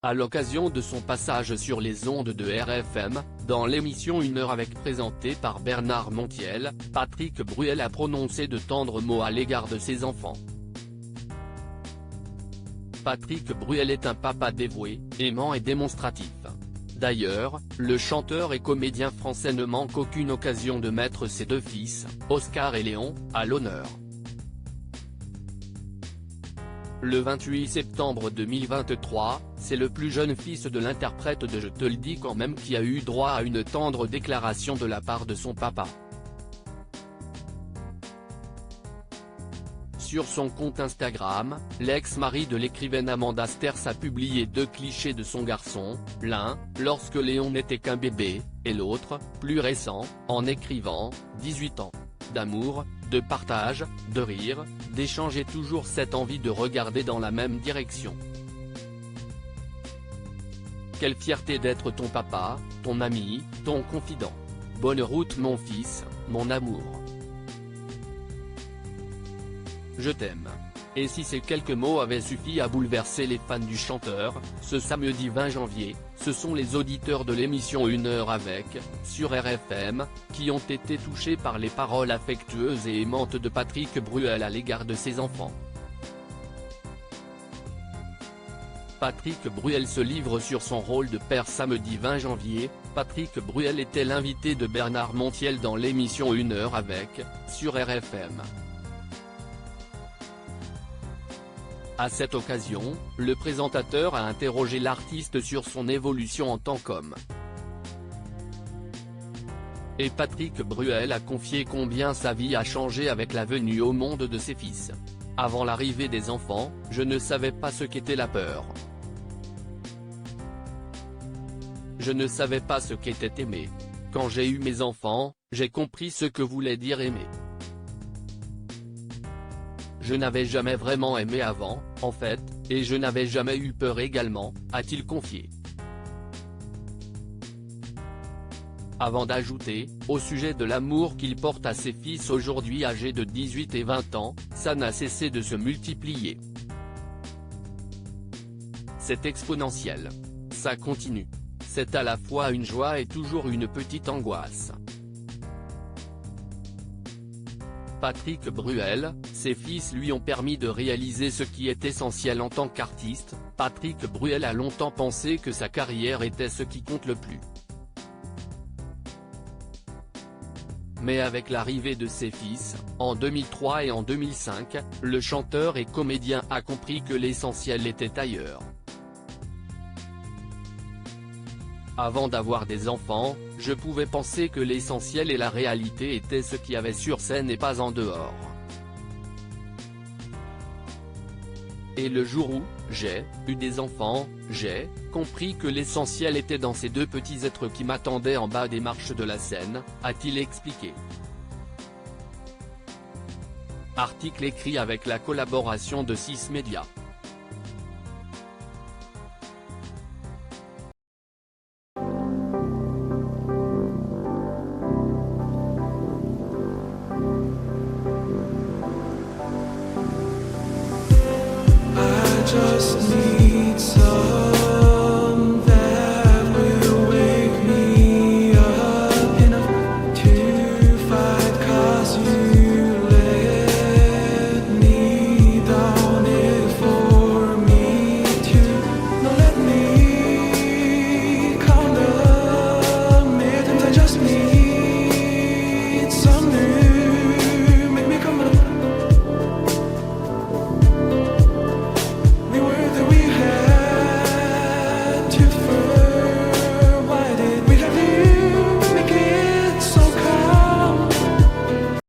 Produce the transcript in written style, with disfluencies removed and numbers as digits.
À l'occasion de son passage sur les ondes de RFM, dans l'émission 1 heure avec présentée par Bernard Montiel, Patrick Bruel a prononcé de tendres mots à l'égard de ses enfants. Patrick Bruel est un papa dévoué, aimant et démonstratif. D'ailleurs, le chanteur et comédien français ne manque aucune occasion de mettre ses deux fils, Oscar et Léon, à l'honneur. Le 28 septembre 2023, c'est le plus jeune fils de l'interprète de Je te le dis quand même qui a eu droit à une tendre déclaration de la part de son papa. Sur son compte Instagram, l'ex-mari de l'écrivaine Amanda Sters a publié deux clichés de son garçon, l'un, lorsque Léon n'était qu'un bébé, et l'autre, plus récent, en écrivant « 18 ans. D'amour, de partage, de rire, d'échange et toujours cette envie de regarder dans la même direction. Quelle fierté d'être ton papa, ton ami, ton confident. Bonne route mon fils, mon amour. Je t'aime. » Et si ces quelques mots avaient suffi à bouleverser les fans du chanteur, ce samedi 20 janvier, ce sont les auditeurs de l'émission 1 heure avec, sur RFM, qui ont été touchés par les paroles affectueuses et aimantes de Patrick Bruel à l'égard de ses enfants. Patrick Bruel se livre sur son rôle de père samedi 20 janvier, Patrick Bruel était l'invité de Bernard Montiel dans l'émission 1 heure avec, sur RFM. À cette occasion, le présentateur a interrogé l'artiste sur son évolution en tant qu'homme. Et Patrick Bruel a confié combien sa vie a changé avec la venue au monde de ses fils. Avant l'arrivée des enfants, je ne savais pas ce qu'était la peur. Je ne savais pas ce qu'était aimer. Quand j'ai eu mes enfants, j'ai compris ce que voulait dire aimer. Je n'avais jamais vraiment aimé avant, en fait, et je n'avais jamais eu peur également, a-t-il confié. Avant d'ajouter, au sujet de l'amour qu'il porte à ses fils aujourd'hui âgés de 18 et 20 ans, ça n'a cessé de se multiplier. C'est exponentiel. Ça continue. C'est à la fois une joie et toujours une petite angoisse. Patrick Bruel, ses fils lui ont permis de réaliser ce qui est essentiel en tant qu'artiste. Patrick Bruel a longtemps pensé que sa carrière était ce qui compte le plus. Mais avec l'arrivée de ses fils, en 2003 et en 2005, le chanteur et comédien a compris que l'essentiel était ailleurs. Avant d'avoir des enfants, je pouvais penser que l'essentiel et la réalité étaient ce qu'il y avait sur scène et pas en dehors. Et le jour où j'ai eu des enfants, j'ai compris que l'essentiel était dans ces deux petits êtres qui m'attendaient en bas des marches de la scène, a-t-il expliqué. Article écrit avec la collaboration de 6 médias. Just need